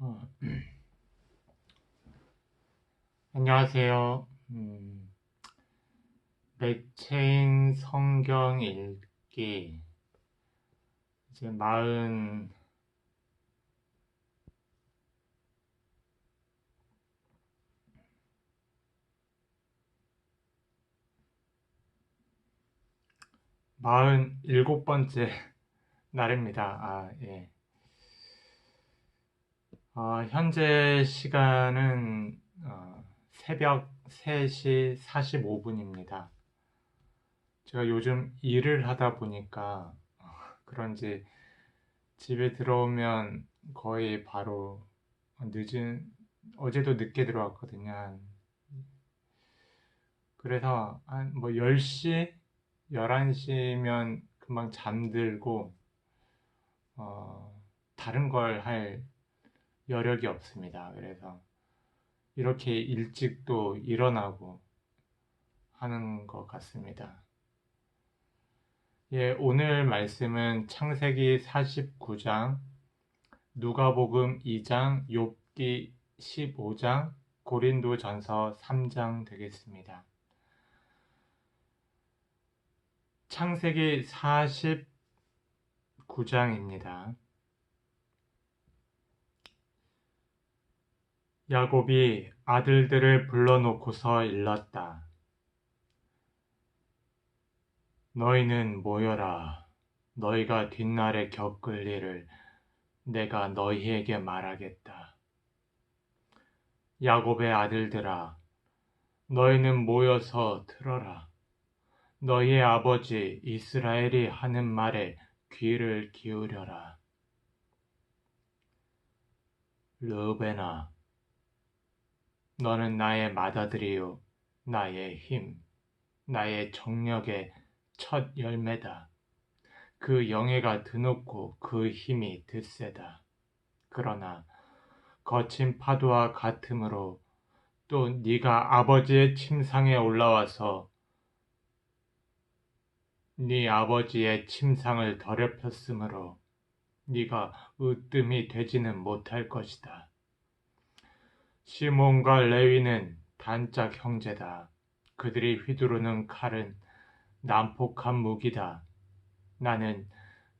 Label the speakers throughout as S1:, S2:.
S1: 어, 안녕하세요. 맥체인 성경 읽기 이제 47번째 날입니다. 예. 현재 시간은 새벽 3시 45분입니다. 제가 요즘 일을 하다 보니까 그런지 집에 들어오면 거의 바로 어제도 늦게 들어왔거든요. 그래서 한 뭐 10시, 11시면 금방 잠들고 다른 걸 할 여력이 없습니다. 그래서 이렇게 일찍 또 일어나고 하는 것 같습니다. 예, 오늘 말씀은 창세기 49장, 누가복음 2장, 욥기 15장, 고린도전서 3장 되겠습니다. 창세기 49장입니다. 야곱이 아들들을 불러놓고서 일렀다. 너희는 모여라. 너희가 뒷날에 겪을 일을 내가 너희에게 말하겠다. 야곱의 아들들아, 너희는 모여서 들어라. 너희의 아버지 이스라엘이 하는 말에 귀를 기울여라. 르우벤아, 너는 나의 맏아들이요, 나의 힘, 나의 정력의 첫 열매다. 그 영예가 드높고 그 힘이 드세다. 그러나 거친 파도와 같으므로 또 네가 아버지의 침상에 올라와서 네 아버지의 침상을 더럽혔으므로 네가 으뜸이 되지는 못할 것이다. 시몬과 레위는 단짝 형제다. 그들이 휘두르는 칼은 난폭한 무기다. 나는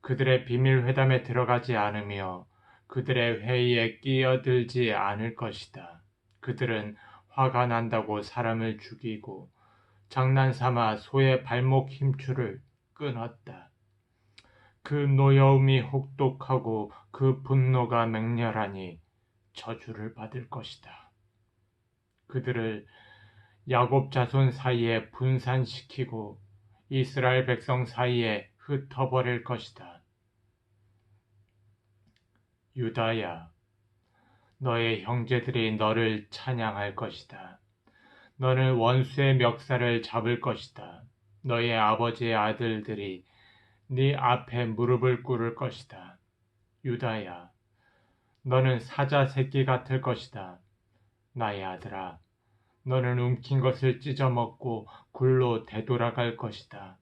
S1: 그들의 비밀 회담에 들어가지 않으며 그들의 회의에 끼어들지 않을 것이다. 그들은 화가 난다고 사람을 죽이고 장난삼아 소의 발목 힘줄을 끊었다. 그 노여움이 혹독하고 그 분노가 맹렬하니 저주를 받을 것이다. 그들을 야곱 자손 사이에 분산시키고 이스라엘 백성 사이에 흩어버릴 것이다. 유다야, 너의 형제들이 너를 찬양할 것이다. 너는 원수의 멱살을 잡을 것이다. 너의 아버지의 아들들이 네 앞에 무릎을 꿇을 것이다. 유다야, 너는 사자 새끼 같을 것이다. 나의 아들아, 너는 움킨 것을 찢어먹고 굴로 되돌아갈 것이다.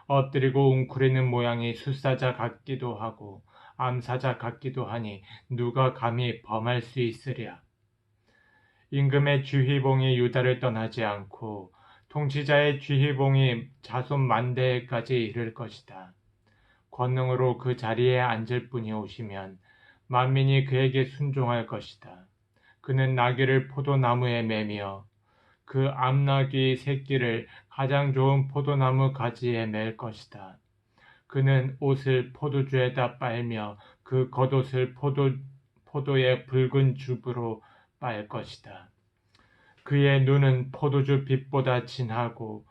S1: 엎드리고 웅크리는 모양이 숫사자 같기도 하고 암사자 같기도 하니 누가 감히 범할 수 있으랴. 임금의 쥐휘봉이 유다를 떠나지 않고 통치자의 쥐휘봉이 자손 만대까지 이를 것이다. 권능으로 그 자리에 앉을 분이 오시면 만민이 그에게 순종할 것이다. 그는 나귀를 포도나무에 매며 그 암나귀 새끼를 가장 좋은 포도나무 가지에 맬 것이다. 그는 옷을 포도주에다 빨며 그 겉옷을 포도의 붉은 즙으로 빨 것이다. 그의 눈은 포도주 빛보다 진하고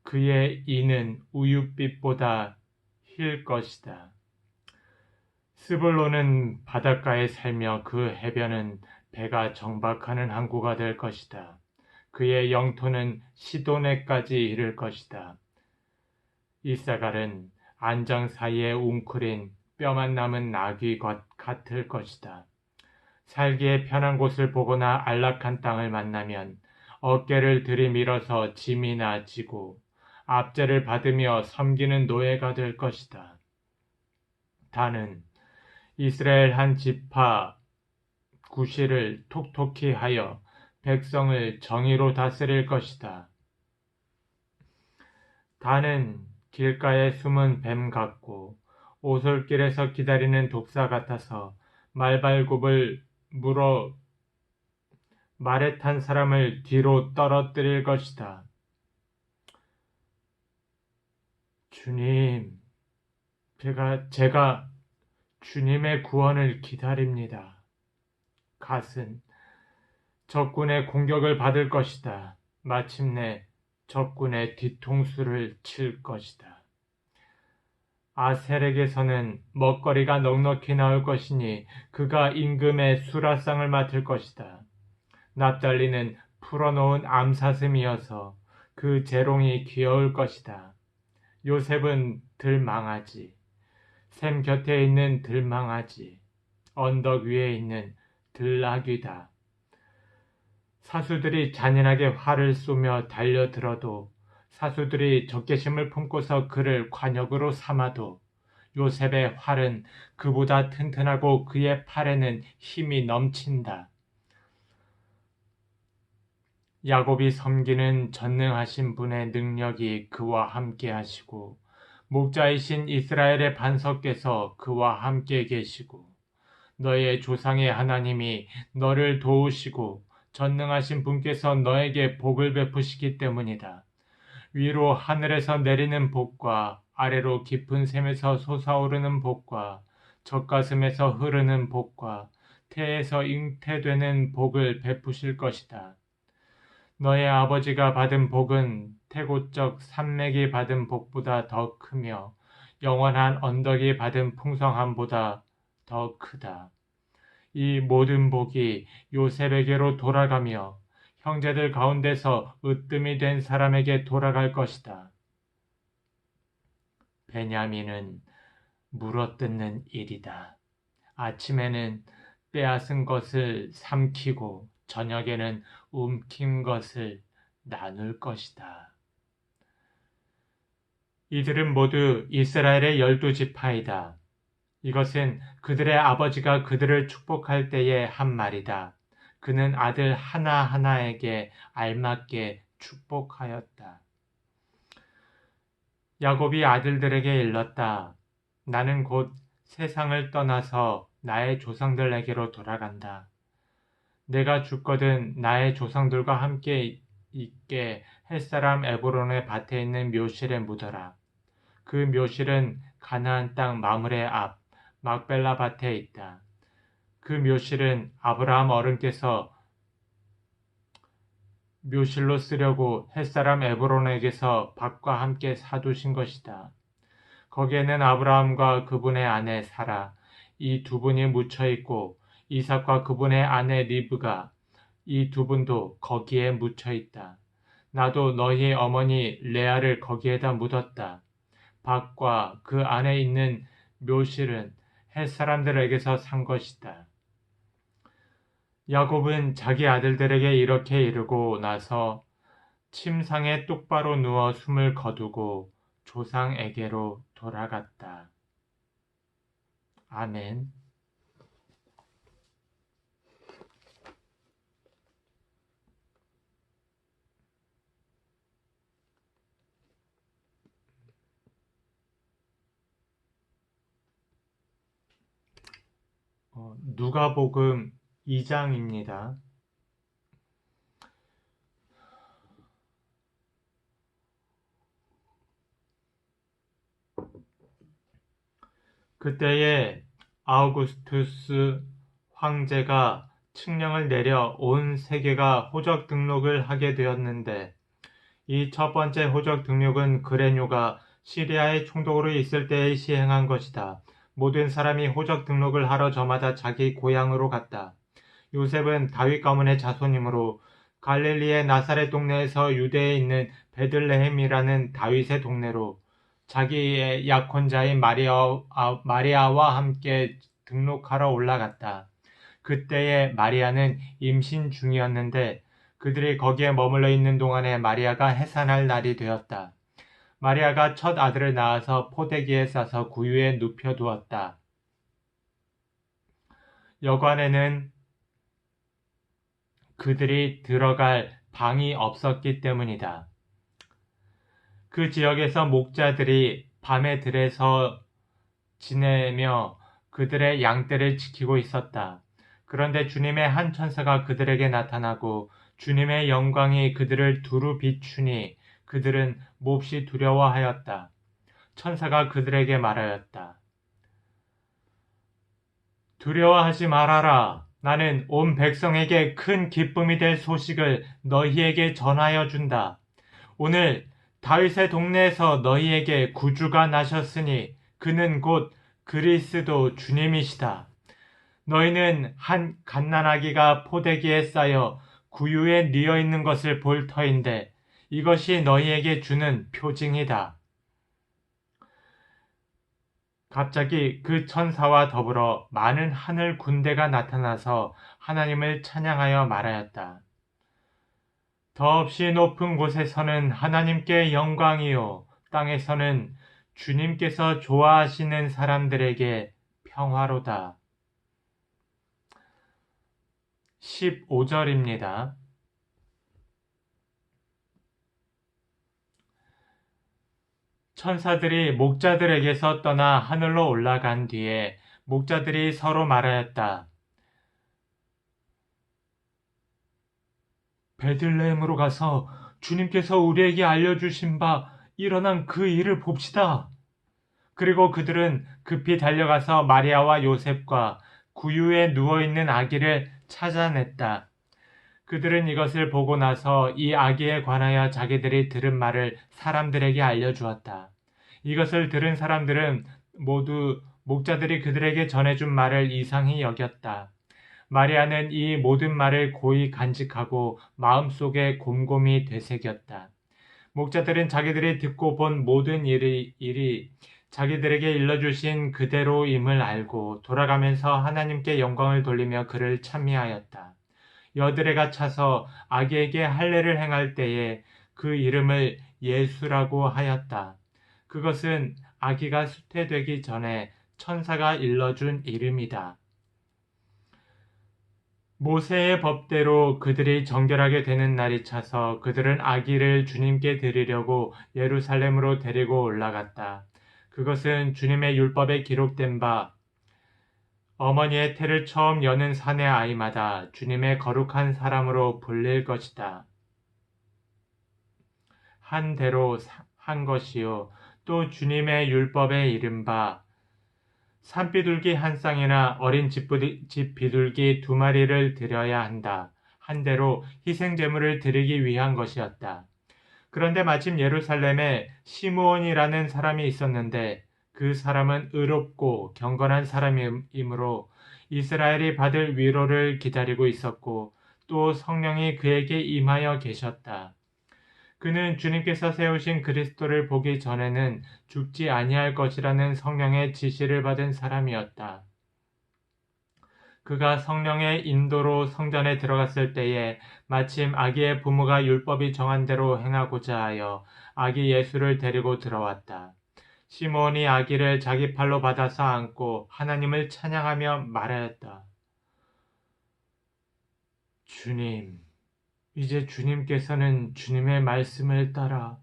S1: 그의 이는 우윳빛보다 힐 것이다. 스불론은 바닷가에 살며 그 해변은 배가 정박하는 항구가 될 것이다. 그의 영토는 시도네까지 이를 것이다. 이사갈은 안장 사이에 웅크린 뼈만 남은 나귀 같을 것이다. 살기에 편한 곳을 보거나 안락한 땅을 만나면 어깨를 들이밀어서 짐이나 지고 압제를 받으며 섬기는 노예가 될 것이다. 다는 이스라엘 한 지파 구실을 톡톡히 하여 백성을 정의로 다스릴 것이다. 다는 길가에 숨은 뱀 같고 오솔길에서 기다리는 독사 같아서 말발굽을 물어 말에 탄 사람을 뒤로 떨어뜨릴 것이다. 주님, 제가 주님의 구원을 기다립니다. 갓은 적군의 공격을 받을 것이다. 마침내 적군의 뒤통수를 칠 것이다. 아셀에게서는 먹거리가 넉넉히 나올 것이니 그가 임금의 수라상을 맡을 것이다. 납달리는 풀어놓은 암사슴이어서 그 재롱이 귀여울 것이다. 요셉은 들망아지, 샘 곁에 있는 들망아지, 언덕 위에 있는 들나귀다. 사수들이 잔인하게 활을 쏘며 달려들어도 사수들이 적개심을 품고서 그를 관역으로 삼아도 요셉의 활은 그보다 튼튼하고 그의 팔에는 힘이 넘친다. 야곱이 섬기는 전능하신 분의 능력이 그와 함께 하시고 목자이신 이스라엘의 반석께서 그와 함께 계시고 너의 조상의 하나님이 너를 도우시고 전능하신 분께서 너에게 복을 베푸시기 때문이다. 위로 하늘에서 내리는 복과 아래로 깊은 샘에서 솟아오르는 복과 젖가슴에서 흐르는 복과 태에서 잉태되는 복을 베푸실 것이다. 너의 아버지가 받은 복은 태고적 산맥이 받은 복보다 더 크며 영원한 언덕이 받은 풍성함보다 더 크다. 이 모든 복이 요셉에게로 돌아가며 형제들 가운데서 으뜸이 된 사람에게 돌아갈 것이다. 베냐민은 물어뜯는 일이다. 아침에는 빼앗은 것을 삼키고 저녁에는 움킨 것을 나눌 것이다. 이들은 모두 이스라엘의 12지파이다. 이것은 그들의 아버지가 그들을 축복할 때의 한 말이다. 그는 아들 하나하나에게 알맞게 축복하였다. 야곱이 아들들에게 일렀다. 나는 곧 세상을 떠나서 나의 조상들에게로 돌아간다. 내가 죽거든 나의 조상들과 함께 있게 햇사람 에브론의 밭에 있는 묘실에 묻어라. 그 묘실은 가나안 땅 마므레 앞 막벨라 밭에 있다. 그 묘실은 아브라함 어른께서 묘실로 쓰려고 햇사람 에브론에게서 밭과 함께 사두신 것이다. 거기에는 아브라함과 그분의 아내 사라 이 두 분이 묻혀 있고 이삭과 그분의 아내 리브가 이 두 분도 거기에 묻혀 있다. 나도 너희 어머니 레아를 거기에다 묻었다. 밭과 그 안에 있는 묘실은 햇사람들에게서 산 것이다. 야곱은 자기 아들들에게 이렇게 이르고 나서 침상에 똑바로 누워 숨을 거두고 조상에게로 돌아갔다. 아멘. 누가복음 2장입니다. 그때에 아우구스투스 황제가 칙령을 내려 온 세계가 호적 등록을 하게 되었는데 이 첫 번째 호적 등록은 그레뇨가 시리아의 총독으로 있을 때에 시행한 것이다. 모든 사람이 호적 등록을 하러 저마다 자기 고향으로 갔다. 요셉은 다윗 가문의 자손이므로 갈릴리의 나사렛 동네에서 유대에 있는 베들레헴이라는 다윗의 동네로 자기의 약혼자인 마리아와 함께 등록하러 올라갔다. 그때의 마리아는 임신 중이었는데 그들이 거기에 머물러 있는 동안에 마리아가 해산할 날이 되었다. 마리아가 첫 아들을 낳아서 포대기에 싸서 구유에 눕혀두었다. 여관에는 그들이 들어갈 방이 없었기 때문이다. 그 지역에서 목자들이 밤에 들에서 지내며 그들의 양떼를 지키고 있었다. 그런데 주님의 한 천사가 그들에게 나타나고 주님의 영광이 그들을 두루 비추니 그들은 몹시 두려워하였다. 천사가 그들에게 말하였다. 두려워하지 말아라. 나는 온 백성에게 큰 기쁨이 될 소식을 너희에게 전하여 준다. 오늘 다윗의 동네에서 너희에게 구주가 나셨으니 그는 곧 그리스도 주님이시다. 너희는 한 갓난아기가 포대기에 쌓여 구유에 뉘어 있는 것을 볼 터인데 이것이 너희에게 주는 표징이다. 갑자기 그 천사와 더불어 많은 하늘 군대가 나타나서 하나님을 찬양하여 말하였다. 더없이 높은 곳에서는 하나님께 영광이요, 땅에서는 주님께서 좋아하시는 사람들에게 평화로다. 15절입니다. 천사들이 목자들에게서 떠나 하늘로 올라간 뒤에 목자들이 서로 말하였다. 베들레헴으로 가서 주님께서 우리에게 알려주신 바 일어난 그 일을 봅시다. 그리고 그들은 급히 달려가서 마리아와 요셉과 구유에 누워있는 아기를 찾아냈다. 그들은 이것을 보고 나서 이 아기에 관하여 자기들이 들은 말을 사람들에게 알려주었다. 이것을 들은 사람들은 모두 목자들이 그들에게 전해준 말을 이상히 여겼다. 마리아는 이 모든 말을 고이 간직하고 마음속에 곰곰이 되새겼다. 목자들은 자기들이 듣고 본 모든 일이 자기들에게 일러주신 그대로임을 알고 돌아가면서 하나님께 영광을 돌리며 그를 찬미하였다. 여드레가 차서 아기에게 할례를 행할 때에 그 이름을 예수라고 하였다. 그것은 아기가 수태되기 전에 천사가 일러준 이름이다. 모세의 법대로 그들이 정결하게 되는 날이 차서 그들은 아기를 주님께 드리려고 예루살렘으로 데리고 올라갔다. 그것은 주님의 율법에 기록된 바 어머니의 태를 처음 여는 사내 아이마다 주님의 거룩한 사람으로 불릴 것이다. 한 대로 한 것이요. 또 주님의 율법에 이른바 산비둘기 한 쌍이나 어린 집 비둘기 2마리를 드려야 한다. 한 대로 희생제물을 드리기 위한 것이었다. 그런데 마침 예루살렘에 시므온이라는 사람이 있었는데 그 사람은 의롭고 경건한 사람이므로 이스라엘이 받을 위로를 기다리고 있었고 또 성령이 그에게 임하여 계셨다. 그는 주님께서 세우신 그리스도를 보기 전에는 죽지 아니할 것이라는 성령의 지시를 받은 사람이었다. 그가 성령의 인도로 성전에 들어갔을 때에 마침 아기의 부모가 율법이 정한 대로 행하고자 하여 아기 예수를 데리고 들어왔다. 시므온이 아기를 자기 팔로 받아서 안고 하나님을 찬양하며 말하였다. 주님, 이제 주님께서는 주님의 말씀을 따라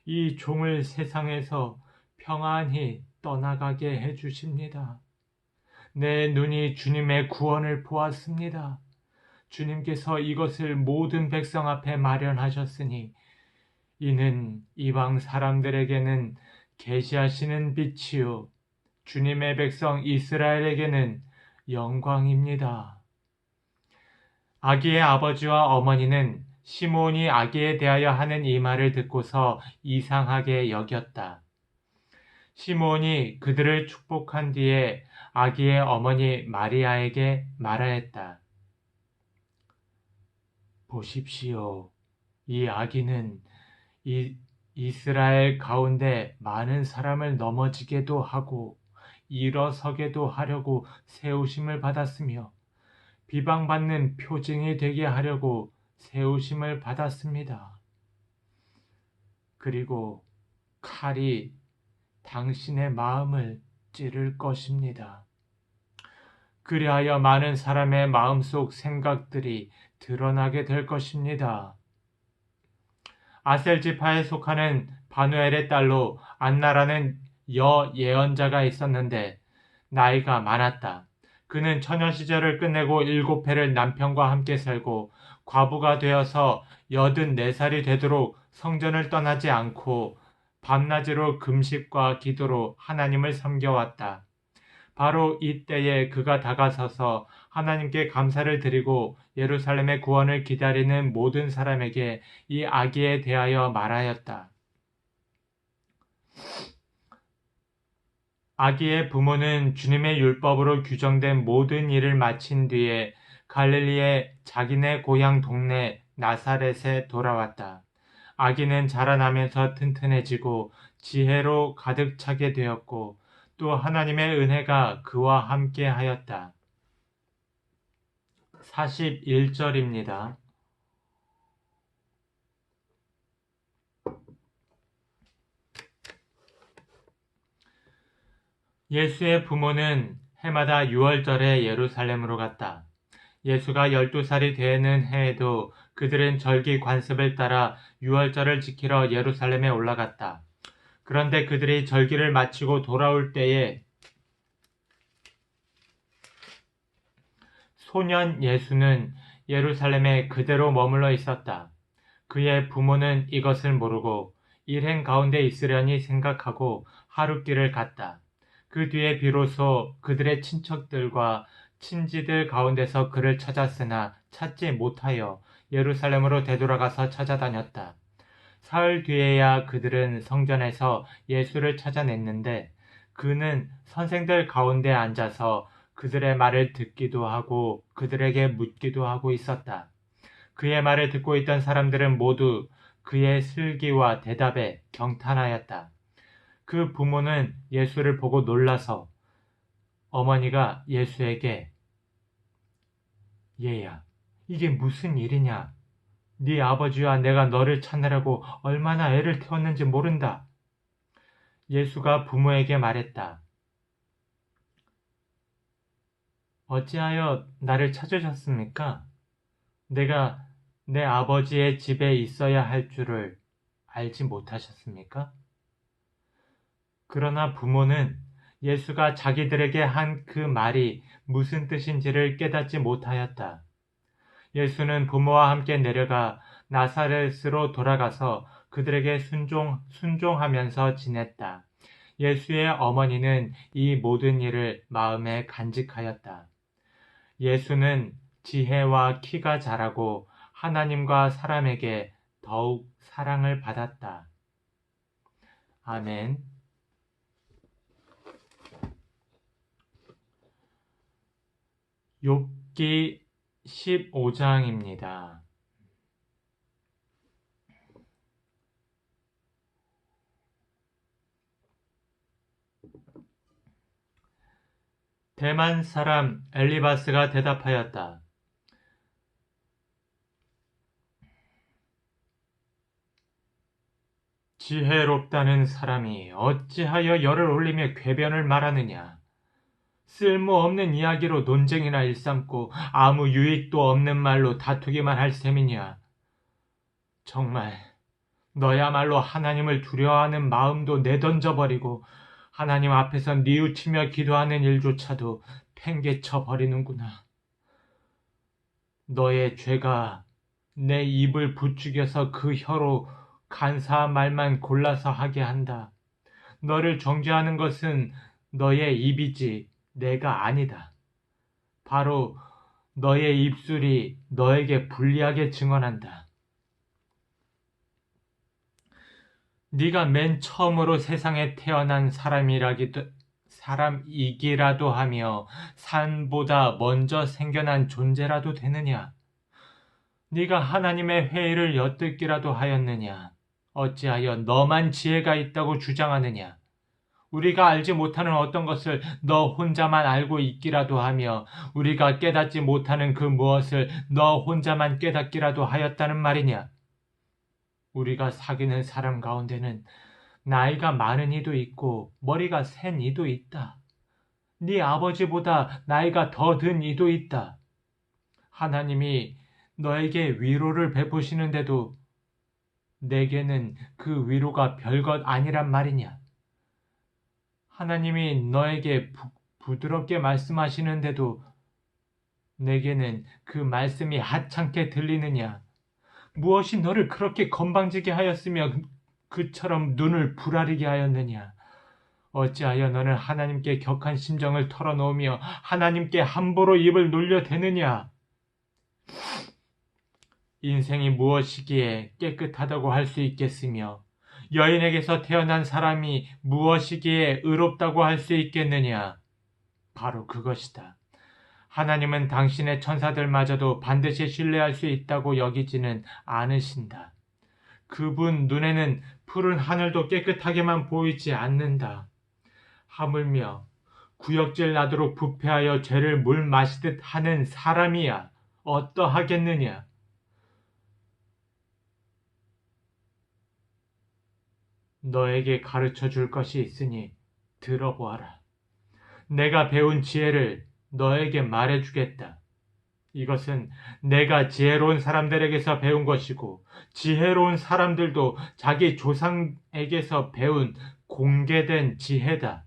S1: 이 종을 세상에서 평안히 떠나가게 해주십니다. 내 눈이 주님의 구원을 보았습니다. 주님께서 이것을 모든 백성 앞에 마련하셨으니 이는 이방 사람들에게는 계시하시는 빛이요 주님의 백성 이스라엘에게는 영광입니다. 아기의 아버지와 어머니는 시므온이 아기에 대하여 하는 이 말을 듣고서 이상하게 여겼다. 시므온이 그들을 축복한 뒤에 아기의 어머니 마리아에게 말하였다. 보십시오. 이 아기는 이스라엘 가운데 많은 사람을 넘어지게도 하고 일어서게도 하려고 세우심을 받았으며 비방받는 표징이 되게 하려고 세우심을 받았습니다. 그리고 칼이 당신의 마음을 찌를 것입니다. 그리하여 많은 사람의 마음속 생각들이 드러나게 될 것입니다. 아셀 지파에 속하는 바누엘의 딸로 안나라는 예언자가 있었는데 나이가 많았다. 그는 처녀 시절을 끝내고 7해를 남편과 함께 살고 과부가 되어서 84살이 되도록 성전을 떠나지 않고 밤낮으로 금식과 기도로 하나님을 섬겨왔다. 바로 이때에 그가 다가서서 하나님께 감사를 드리고 예루살렘의 구원을 기다리는 모든 사람에게 이 아기에 대하여 말하였다. 아기의 부모는 주님의 율법으로 규정된 모든 일을 마친 뒤에 갈릴리의 자기네 고향 동네 나사렛에 돌아왔다. 아기는 자라나면서 튼튼해지고 지혜로 가득 차게 되었고 또 하나님의 은혜가 그와 함께 하였다. 41절입니다. 예수의 부모는 해마다 6월절에 예루살렘으로 갔다. 예수가 12살이 되는 해에도 그들은 절기 관습을 따라 6월절을 지키러 예루살렘에 올라갔다. 그런데 그들이 절기를 마치고 돌아올 때에 소년 예수는 예루살렘에 그대로 머물러 있었다. 그의 부모는 이것을 모르고 일행 가운데 있으려니 생각하고 하룻길을 갔다. 그 뒤에 비로소 그들의 친척들과 친지들 가운데서 그를 찾았으나 찾지 못하여 예루살렘으로 되돌아가서 찾아다녔다. 사흘 뒤에야 그들은 성전에서 예수를 찾아냈는데 그는 선생들 가운데 앉아서 그들의 말을 듣기도 하고 그들에게 묻기도 하고 있었다. 그의 말을 듣고 있던 사람들은 모두 그의 슬기와 대답에 경탄하였다. 그 부모는 예수를 보고 놀라서 어머니가 예수에게 얘야, 이게 무슨 일이냐? 네 아버지와 내가 너를 찾느라고 얼마나 애를 태웠는지 모른다. 예수가 부모에게 말했다. 어찌하여 나를 찾으셨습니까? 내가 내 아버지의 집에 있어야 할 줄을 알지 못하셨습니까? 그러나 부모는 예수가 자기들에게 한 그 말이 무슨 뜻인지를 깨닫지 못하였다. 예수는 부모와 함께 내려가 나사렛으로 돌아가서 그들에게 순종하면서 지냈다. 예수의 어머니는 이 모든 일을 마음에 간직하였다. 예수는 지혜와 키가 자라고 하나님과 사람에게 더욱 사랑을 받았다. 아멘. 욥기 15장입니다. 대만 사람 엘리바스가 대답하였다. 지혜롭다는 사람이 어찌하여 열을 올리며 궤변을 말하느냐. 쓸모없는 이야기로 논쟁이나 일삼고 아무 유익도 없는 말로 다투기만 할 셈이냐. 정말 너야말로 하나님을 두려워하는 마음도 내던져버리고 하나님 앞에서 뉘우치며 기도하는 일조차도 팽개쳐 버리는구나. 너의 죄가 내 입을 부추겨서 그 혀로 간사한 말만 골라서 하게 한다. 너를 정죄하는 것은 너의 입이지 내가 아니다. 바로 너의 입술이 너에게 불리하게 증언한다. 네가 맨 처음으로 세상에 태어난 사람이기라도 하며 산보다 먼저 생겨난 존재라도 되느냐? 네가 하나님의 회의를 엿듣기라도 하였느냐? 어찌하여 너만 지혜가 있다고 주장하느냐? 우리가 알지 못하는 어떤 것을 너 혼자만 알고 있기라도 하며 우리가 깨닫지 못하는 그 무엇을 너 혼자만 깨닫기라도 하였다는 말이냐? 우리가 사귀는 사람 가운데는 나이가 많은 이도 있고 머리가 센 이도 있다. 네 아버지보다 나이가 더 든 이도 있다. 하나님이 너에게 위로를 베푸시는데도 내게는 그 위로가 별것 아니란 말이냐? 하나님이 너에게 부드럽게 말씀하시는데도 내게는 그 말씀이 하찮게 들리느냐? 무엇이 너를 그렇게 건방지게 하였으며 그처럼 눈을 부라리게 하였느냐? 어찌하여 너는 하나님께 격한 심정을 털어놓으며 하나님께 함부로 입을 놀려대느냐? 인생이 무엇이기에 깨끗하다고 할 수 있겠으며 여인에게서 태어난 사람이 무엇이기에 의롭다고 할 수 있겠느냐? 바로 그것이다. 하나님은 당신의 천사들마저도 반드시 신뢰할 수 있다고 여기지는 않으신다. 그분 눈에는 푸른 하늘도 깨끗하게만 보이지 않는다. 하물며 구역질 나도록 부패하여 죄를 물 마시듯 하는 사람이야 어떠하겠느냐? 너에게 가르쳐 줄 것이 있으니 들어보아라. 내가 배운 지혜를 너에게 말해주겠다. 이것은 내가 지혜로운 사람들에게서 배운 것이고 지혜로운 사람들도 자기 조상에게서 배운 공개된 지혜다.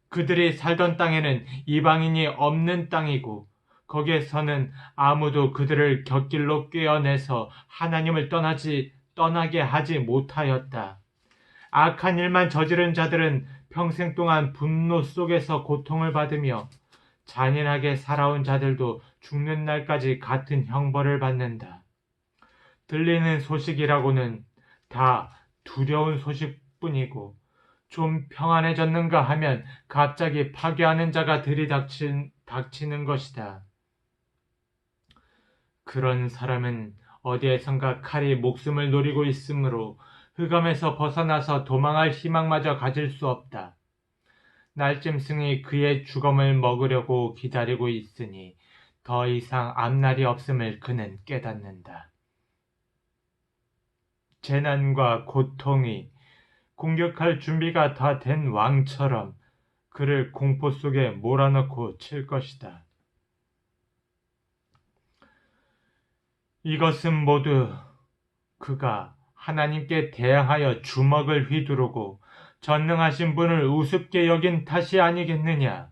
S1: 그들이 살던 땅에는 이방인이 없는 땅이고 거기에서는 아무도 그들을 곁길로 꿰어내서 하나님을 떠나게 하지 못하였다. 악한 일만 저지른 자들은 평생 동안 분노 속에서 고통을 받으며 잔인하게 살아온 자들도 죽는 날까지 같은 형벌을 받는다. 들리는 소식이라고는 다 두려운 소식뿐이고 좀 평안해졌는가 하면 갑자기 파괴하는 자가 들이닥치는 것이다. 그런 사람은 어디에선가 칼이 목숨을 노리고 있으므로 흑암에서 벗어나서 도망할 희망마저 가질 수 없다. 날짐승이 그의 죽음을 먹으려고 기다리고 있으니 더 이상 앞날이 없음을 그는 깨닫는다. 재난과 고통이 공격할 준비가 다 된 왕처럼 그를 공포 속에 몰아넣고 칠 것이다. 이것은 모두 그가 하나님께 대항하여 주먹을 휘두르고 전능하신 분을 우습게 여긴 탓이 아니겠느냐?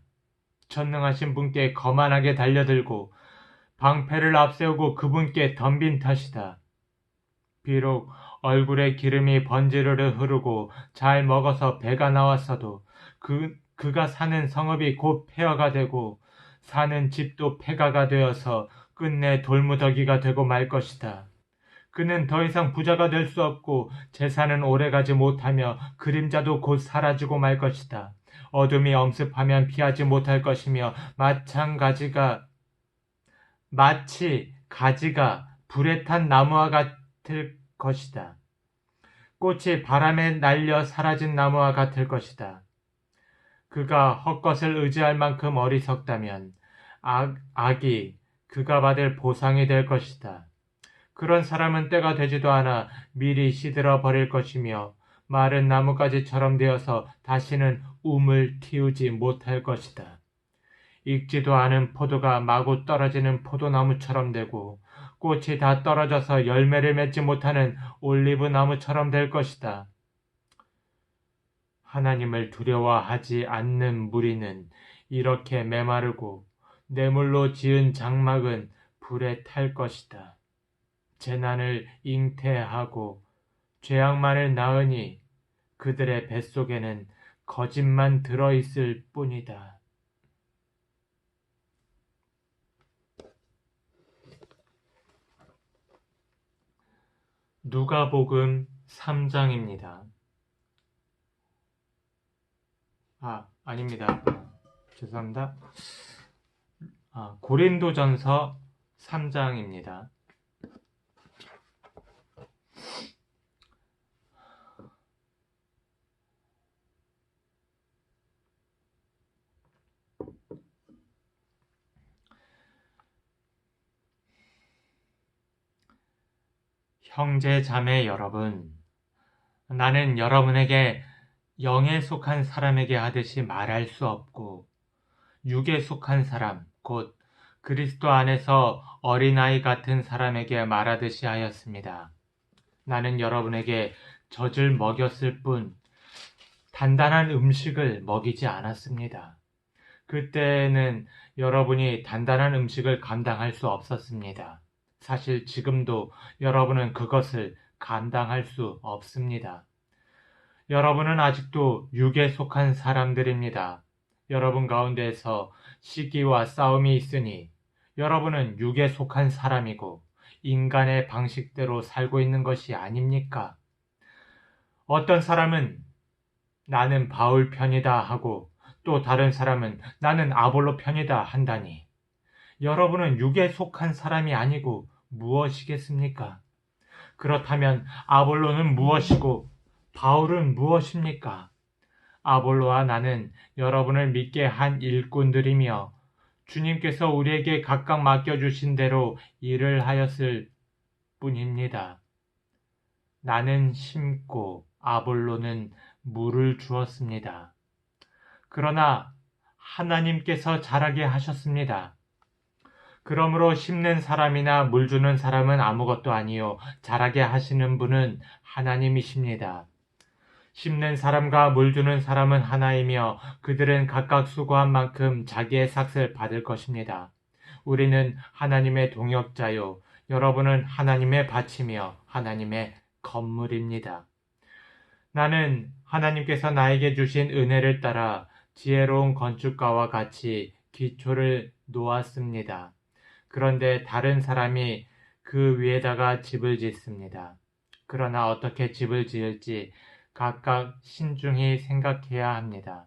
S1: 전능하신 분께 거만하게 달려들고 방패를 앞세우고 그분께 덤빈 탓이다. 비록 얼굴에 기름이 번지르르 흐르고 잘 먹어서 배가 나왔어도 그가 사는 성읍이 곧 폐허가 되고 사는 집도 폐가가 되어서 끝내 돌무더기가 되고 말 것이다. 그는 더 이상 부자가 될 수 없고 재산은 오래가지 못하며 그림자도 곧 사라지고 말 것이다. 어둠이 엄습하면 피하지 못할 것이며 마치 가지가 불에 탄 나무와 같을 것이다. 꽃이 바람에 날려 사라진 나무와 같을 것이다. 그가 헛것을 의지할 만큼 어리석다면 악이 그가 받을 보상이 될 것이다. 그런 사람은 때가 되지도 않아 미리 시들어 버릴 것이며 마른 나뭇가지처럼 되어서 다시는 움을 틔우지 못할 것이다. 익지도 않은 포도가 마구 떨어지는 포도나무처럼 되고 꽃이 다 떨어져서 열매를 맺지 못하는 올리브 나무처럼 될 것이다. 하나님을 두려워하지 않는 무리는 이렇게 메마르고 뇌물로 지은 장막은 불에 탈 것이다. 재난을 잉태하고 죄악만을 낳으니 그들의 뱃속에는 거짓만 들어있을 뿐이다. 누가복음 3장입니다. 아닙니다. 죄송합니다. 고린도전서 3장입니다. 형제 자매 여러분, 나는 여러분에게 영에 속한 사람에게 하듯이 말할 수 없고 육에 속한 사람, 곧 그리스도 안에서 어린아이 같은 사람에게 말하듯이 하였습니다. 나는 여러분에게 젖을 먹였을 뿐 단단한 음식을 먹이지 않았습니다. 그때는 여러분이 단단한 음식을 감당할 수 없었습니다. 사실 지금도 여러분은 그것을 감당할 수 없습니다. 여러분은 아직도 육에 속한 사람들입니다. 여러분 가운데에서 시기와 싸움이 있으니 여러분은 육에 속한 사람이고 인간의 방식대로 살고 있는 것이 아닙니까? 어떤 사람은 나는 바울 편이다 하고 또 다른 사람은 나는 아볼로 편이다 한다니. 여러분은 육에 속한 사람이 아니고 무엇이겠습니까? 그렇다면 아볼로는 무엇이고 바울은 무엇입니까? 아볼로와 나는 여러분을 믿게 한 일꾼들이며 주님께서 우리에게 각각 맡겨주신 대로 일을 하였을 뿐입니다. 나는 심고 아볼로는 물을 주었습니다. 그러나 하나님께서 자라게 하셨습니다. 그러므로 심는 사람이나 물 주는 사람은 아무것도 아니요 자라게 하시는 분은 하나님이십니다. 심는 사람과 물 주는 사람은 하나이며 그들은 각각 수고한 만큼 자기의 삭을 받을 것입니다. 우리는 하나님의 동역자요 여러분은 하나님의 밭이며 하나님의 건물입니다. 나는 하나님께서 나에게 주신 은혜를 따라 지혜로운 건축가와 같이 기초를 놓았습니다. 그런데 다른 사람이 그 위에다가 집을 짓습니다. 그러나 어떻게 집을 지을지 각각 신중히 생각해야 합니다.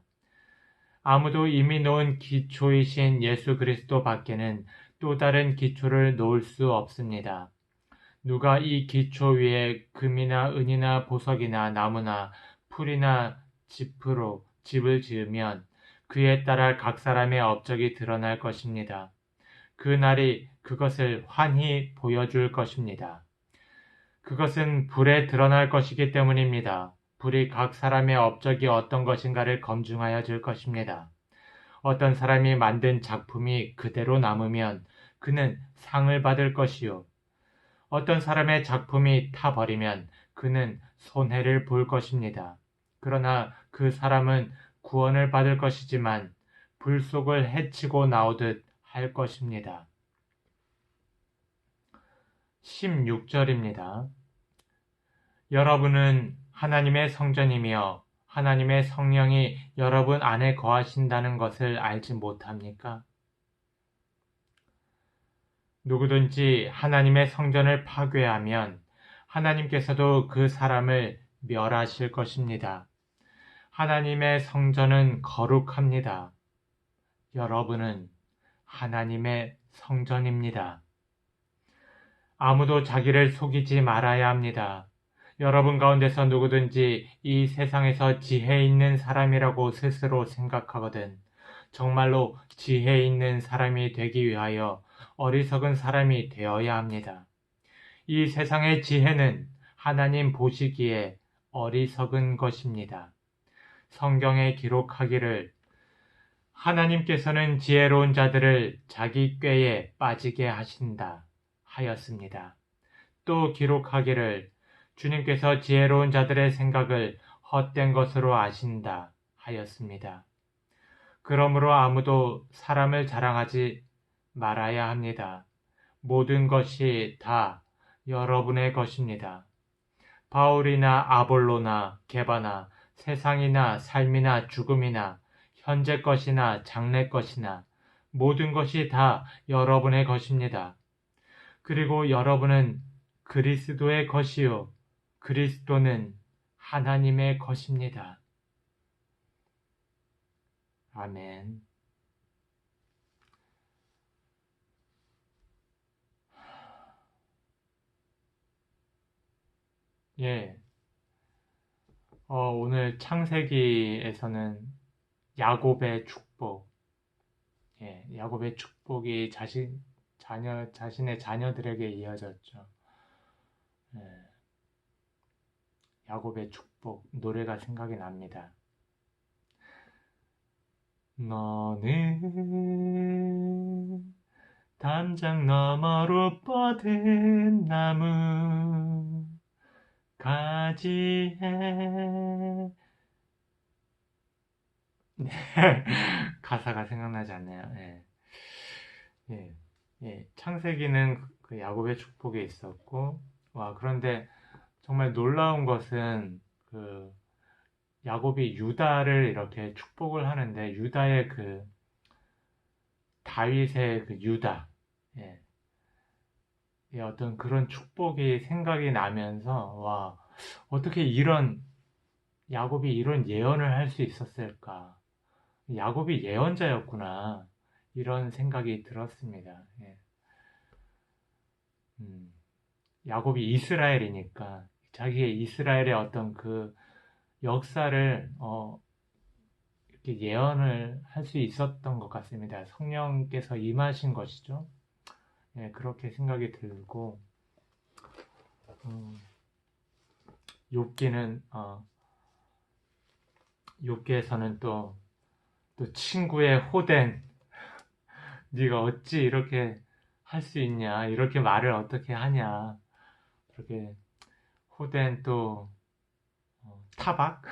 S1: 아무도 이미 놓은 기초이신 예수 그리스도 밖에는 또 다른 기초를 놓을 수 없습니다. 누가 이 기초 위에 금이나 은이나 보석이나 나무나 풀이나 짚으로 집을 지으면 그에 따라 각 사람의 업적이 드러날 것입니다. 그 날이 그것을 환히 보여줄 것입니다. 그것은 불에 드러날 것이기 때문입니다. 불이 각 사람의 업적이 어떤 것인가를 검증하여 줄 것입니다. 어떤 사람이 만든 작품이 그대로 남으면 그는 상을 받을 것이요. 어떤 사람의 작품이 타버리면 그는 손해를 볼 것입니다. 그러나 그 사람은 구원을 받을 것이지만 불속을 헤치고 나오듯 할 것입니다. 16절입니다. 여러분은 하나님의 성전이며 하나님의 성령이 여러분 안에 거하신다는 것을 알지 못합니까? 누구든지 하나님의 성전을 파괴하면 하나님께서도 그 사람을 멸하실 것입니다. 하나님의 성전은 거룩합니다. 여러분은 하나님의 성전입니다. 아무도 자기를 속이지 말아야 합니다. 여러분 가운데서 누구든지 이 세상에서 지혜 있는 사람이라고 스스로 생각하거든 정말로 지혜 있는 사람이 되기 위하여 어리석은 사람이 되어야 합니다. 이 세상의 지혜는 하나님 보시기에 어리석은 것입니다. 성경에 기록하기를 하나님께서는 지혜로운 자들을 자기 꾀에 빠지게 하신다 하였습니다. 또 기록하기를 주님께서 지혜로운 자들의 생각을 헛된 것으로 아신다 하였습니다. 그러므로 아무도 사람을 자랑하지 말아야 합니다. 모든 것이 다 여러분의 것입니다. 바울이나 아볼로나 게바나 세상이나 삶이나 죽음이나 현재 것이나 장래 것이나 모든 것이 다 여러분의 것입니다. 그리고 여러분은 그리스도의 것이요 그리스도는 하나님의 것입니다. 아멘. 예. 오늘 창세기에서는 야곱의 축복, 야곱의 축복이 자신의 자녀들에게 이어졌죠. 예, 야곱의 축복, 노래가 생각이 납니다. 너는 담장 너머로 뻗은 나무 가지에 네. 가사가 생각나지 않네요. 예. 예. 예. 창세기는 그 야곱의 축복에 있었고, 와, 그런데 정말 놀라운 것은 그 야곱이 유다를 이렇게 축복을 하는데 유다의 그 다윗의 그 유다, 예. 예, 어떤 그런 축복이 생각이 나면서 와, 어떻게 이런 야곱이 이런 예언을 할 수 있었을까? 야곱이 예언자였구나. 이런 생각이 들었습니다. 예. 음, 야곱이 이스라엘이니까 자기의 이스라엘의 어떤 그 역사를 이렇게 예언을 할 수 있었던 것 같습니다. 성령께서 임하신 것이죠. 예, 그렇게 생각이 들고 욥기는 욥기에서는 또 친구의 호된 네가 어찌 이렇게 할 수 있냐 이렇게 말을 어떻게 하냐 그렇게 호된 또 타박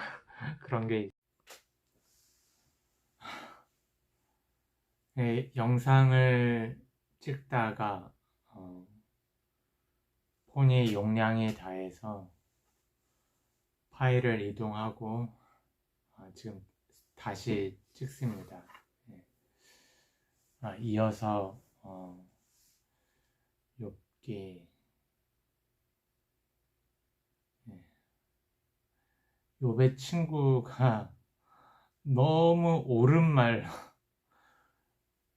S1: 그런 게 예, 영상을 찍다가 폰이 용량이 다해서 파일을 이동하고 지금 다시 찍습니다. 예. 이어서 욥기 예. 욥의 친구가 너무 옳은 말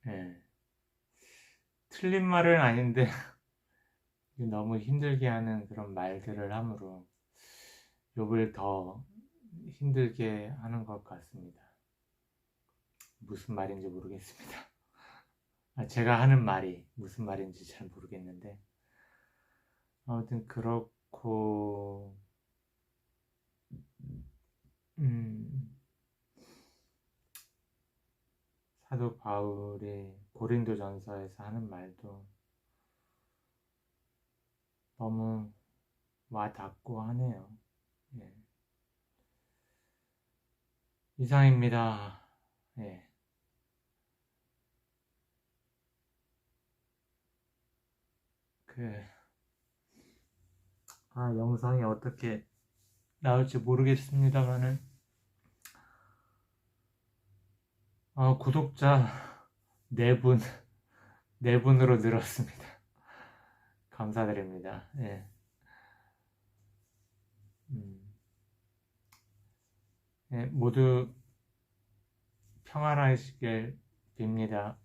S1: 예. 틀린 말은 아닌데 너무 힘들게 하는 그런 말들을 함으로 욥을 더 힘들게 하는 것 같습니다. 무슨 말인지 모르겠습니다. 제가 하는 말이 무슨 말인지 잘 모르겠는데 아무튼 그렇고 사도 바울이 고린도전서에서 하는 말도 너무 와닿고 하네요. 예. 이상입니다. 예. 영상이 어떻게 나올지 모르겠습니다만은 구독자 4분 4분으로 늘었습니다. 감사드립니다. 예. 예, 모두 평안하시길 빕니다.